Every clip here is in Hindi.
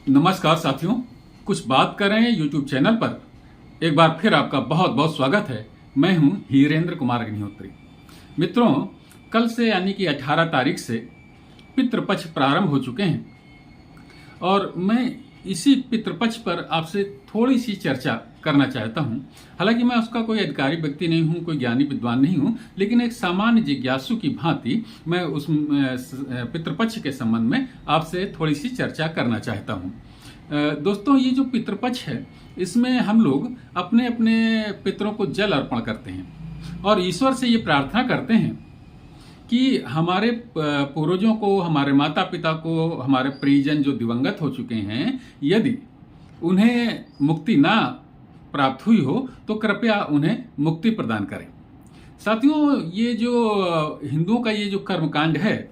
नमस्कार साथियों, कुछ बात करें यूट्यूब चैनल पर एक बार फिर आपका बहुत बहुत स्वागत है। मैं हूं हीरेंद्र कुमार अग्निहोत्री। मित्रों, कल से यानी कि 18 तारीख से पितृपक्ष प्रारंभ हो चुके हैं और मैं इसी पितृपक्ष पर आपसे थोड़ी सी चर्चा करना चाहता हूं। हालांकि मैं उसका कोई अधिकारी व्यक्ति नहीं हूं, कोई ज्ञानी विद्वान नहीं हूं, लेकिन एक सामान्य जिज्ञासु की भांति मैं उस पितृपक्ष के संबंध में आपसे थोड़ी सी चर्चा करना चाहता हूं। दोस्तों, ये जो पितृपक्ष है, इसमें हम लोग अपने अपने पितरों को जल अर्पण करते हैं और ईश्वर से ये प्रार्थना करते हैं कि हमारे पूर्वजों को, हमारे माता पिता को, हमारे परिजन जो दिवंगत हो चुके हैं, यदि उन्हें मुक्ति ना प्राप्त हुई हो तो कृपया उन्हें मुक्ति प्रदान करें। साथियों, ये जो हिंदुओं का ये जो कर्मकांड है,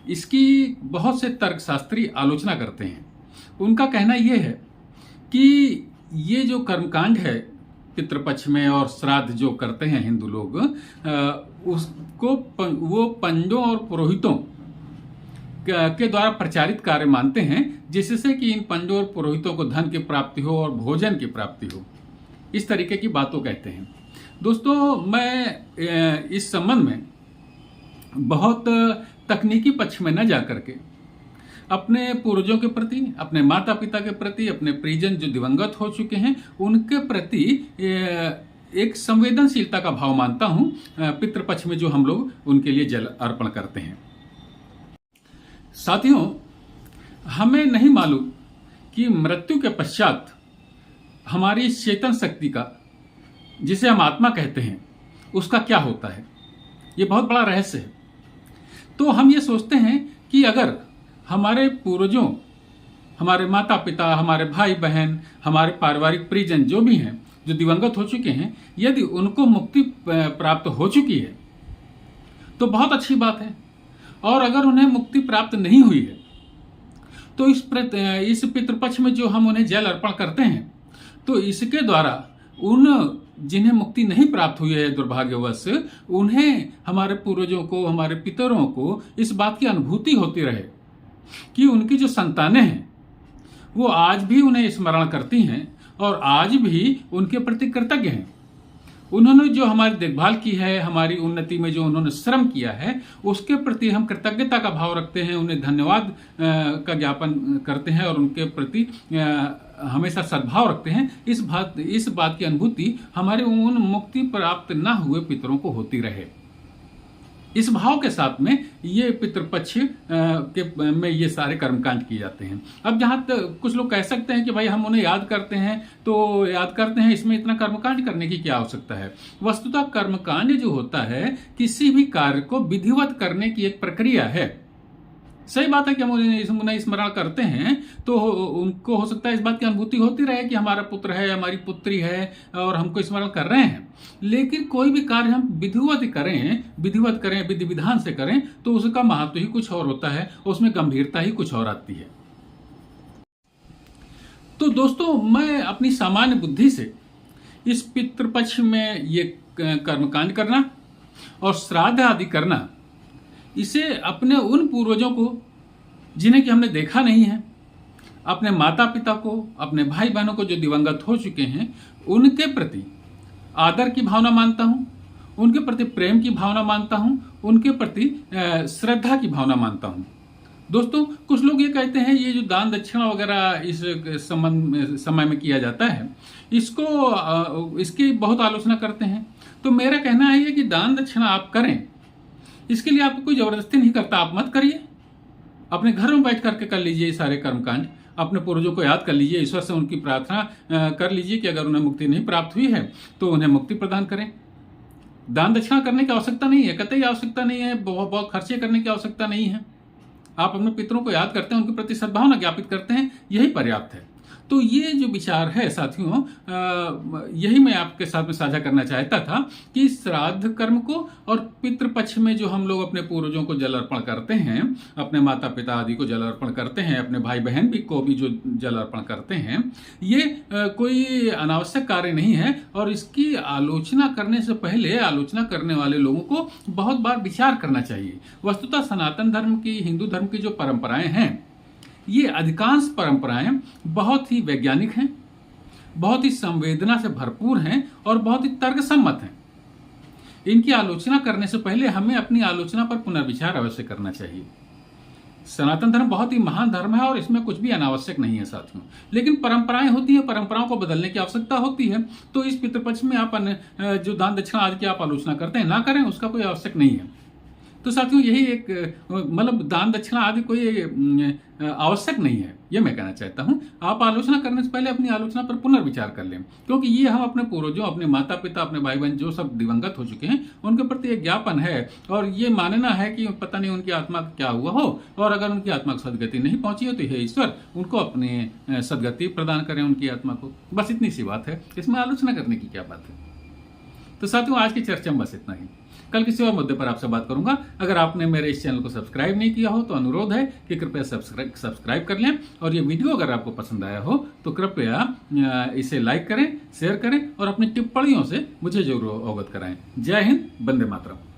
इसकी बहुत से तर्कशास्त्री आलोचना करते हैं। उनका कहना यह है कि ये जो कर्मकांड है पितृपक्ष में और श्राद्ध जो करते हैं हिंदू लोग, उसको वो पंडों और पुरोहितों के द्वारा प्रचारित कार्य मानते हैं, जिससे कि इन पंडों और पुरोहितों को धन की प्राप्ति हो और भोजन की प्राप्ति हो। इस तरीके की बातों कहते हैं। दोस्तों, मैं इस संबंध में बहुत तकनीकी पक्ष में न जाकर के अपने पूर्वजों के प्रति, अपने माता पिता के प्रति, अपने परिजन जो दिवंगत हो चुके हैं, उनके प्रति एक संवेदनशीलता का भाव मानता हूं। पितृपक्ष में जो हम लोग उनके लिए जल अर्पण करते हैं। साथियों, हमें नहीं मालूम कि मृत्यु के पश्चात हमारी चेतन शक्ति का, जिसे हम आत्मा कहते हैं, उसका क्या होता है। ये बहुत बड़ा रहस्य है। तो हम ये सोचते हैं कि अगर हमारे पूर्वजों, हमारे माता पिता, हमारे भाई बहन, हमारे पारिवारिक परिजन जो भी हैं, जो दिवंगत हो चुके हैं, यदि उनको मुक्ति प्राप्त हो चुकी है तो बहुत अच्छी बात है। और अगर उन्हें मुक्ति प्राप्त नहीं हुई है तो इस पितृपक्ष में जो हम उन्हें जल अर्पण करते हैं, तो इसके द्वारा उन जिन्हें मुक्ति नहीं प्राप्त हुई है दुर्भाग्यवश, उन्हें, हमारे पूर्वजों को, हमारे पितरों को इस बात की अनुभूति होती रहे कि उनकी जो संतानें हैं वो आज भी उन्हें स्मरण करती हैं और आज भी उनके प्रति कृतज्ञ हैं। उन्होंने जो हमारी देखभाल की है, हमारी उन्नति में जो उन्होंने श्रम किया है, उसके प्रति हम कृतज्ञता का भाव रखते हैं, उन्हें धन्यवाद का ज्ञापन करते हैं और उनके प्रति हमेशा सद्भाव रखते हैं। इस बात की अनुभूति हमारे उन मुक्ति प्राप्त न हुए पितरों को होती रहे। इस भाव के साथ में ये पितृपक्ष में ये सारे कर्मकांड किए जाते हैं। अब जहां तक कुछ लोग कह सकते हैं कि भाई हम उन्हें याद करते हैं तो याद करते हैं, इसमें इतना कर्मकांड करने की क्या आवश्यकता है। वस्तुतः कर्मकांड जो होता है, किसी भी कार्य को विधिवत करने की एक प्रक्रिया है। सही बात है कि हम उन्हें स्मरण करते हैं तो उनको हो सकता है इस बात की अनुभूति होती रहे कि हमारा पुत्र है, हमारी पुत्री है और हमको स्मरण कर रहे हैं। लेकिन कोई भी कार्य हम विधिवत करें, विधि विधान से करें, तो उसका महत्व ही कुछ और होता है, उसमें गंभीरता ही कुछ और आती है। तो दोस्तों, मैं अपनी सामान्य बुद्धि से इस पितृपक्ष में ये कर्मकांड करना और श्राद्ध आदि करना, इसे अपने उन पूर्वजों को जिन्हें कि हमने देखा नहीं है, अपने माता पिता को, अपने भाई बहनों को जो दिवंगत हो चुके हैं, उनके प्रति आदर की भावना मानता हूं, उनके प्रति प्रेम की भावना मानता हूं, उनके प्रति श्रद्धा की भावना मानता हूं। दोस्तों, कुछ लोग ये कहते हैं ये जो दान दक्षिणा वगैरह इस समय में किया जाता है, इसकी बहुत आलोचना करते हैं। तो मेरा कहना है कि दान दक्षिणा आप करें, इसके लिए आपको कोई जबरदस्ती नहीं करता, आप मत करिए। अपने घर में बैठ करके कर लीजिए सारे कर्मकांड, अपने पूर्वजों को याद कर लीजिए, ईश्वर से उनकी प्रार्थना कर लीजिए कि अगर उन्हें मुक्ति नहीं प्राप्त हुई है तो उन्हें मुक्ति प्रदान करें। दान दक्षिणा करने की आवश्यकता नहीं है, कतई आवश्यकता नहीं है, बहुत खर्चे करने की आवश्यकता नहीं है। आप अपने पितरों को याद करते हैं, उनके प्रति सद्भावना ज्ञापित करते हैं, यही पर्याप्त है। तो ये जो विचार है साथियों, यही मैं आपके साथ में साझा करना चाहता था कि श्राद्ध कर्म को और पितृपक्ष में जो हम लोग अपने पूर्वजों को जल अर्पण करते हैं, अपने माता पिता आदि को जल अर्पण करते हैं, अपने भाई बहन को भी जो जल अर्पण करते हैं, ये कोई अनावश्यक कार्य नहीं है। और इसकी आलोचना करने से पहले आलोचना करने वाले लोगों को बहुत बार विचार करना चाहिए। वस्तुतः सनातन धर्म की, हिंदू धर्म की जो परंपराएं हैं, ये अधिकांश परंपराएं बहुत ही वैज्ञानिक हैं, बहुत ही संवेदना से भरपूर हैं और बहुत ही तर्कसम्मत हैं। इनकी आलोचना करने से पहले हमें अपनी आलोचना पर पुनर्विचार अवश्य करना चाहिए। सनातन धर्म बहुत ही महान धर्म है और इसमें कुछ भी अनावश्यक नहीं है साथियों। लेकिन परंपराएं होती हैं, परंपराओं को बदलने की आवश्यकता होती है। तो इस पितृपक्ष में आप जो दान दक्षिणा आदि की आप आलोचना करते हैं, ना करें, उसका कोई आवश्यक नहीं है। तो साथियों यही एक मतलब दान दक्षिणा आदि कोई आवश्यक नहीं है, ये मैं कहना चाहता हूं। आप आलोचना करने से पहले अपनी आलोचना पर पुनर्विचार कर लें, क्योंकि ये हम अपने पूर्वजों, अपने माता पिता, अपने भाई बहन जो सब दिवंगत हो चुके हैं उनके प्रति एक ज्ञापन है और ये मानना है कि पता नहीं उनकी आत्मा का क्या हुआ हो, और अगर उनकी आत्मा को सदगति नहीं पहुंची हो तो हे ईश्वर उनको अपने सदगति प्रदान करें उनकी आत्मा को। बस इतनी सी बात है, इसमें आलोचना करने की क्या बात है। तो साथियों आज की चर्चा में बस इतना ही। कल किसी और मुद्दे पर आपसे बात करूंगा। अगर आपने मेरे इस चैनल को सब्सक्राइब नहीं किया हो तो अनुरोध है कि कृपया सब्सक्राइब कर लें, और ये वीडियो अगर आपको पसंद आया हो तो कृपया इसे लाइक करें, शेयर करें और अपनी टिप्पणियों से मुझे जरूर अवगत कराएं। जय हिंद, वंदे मातरम।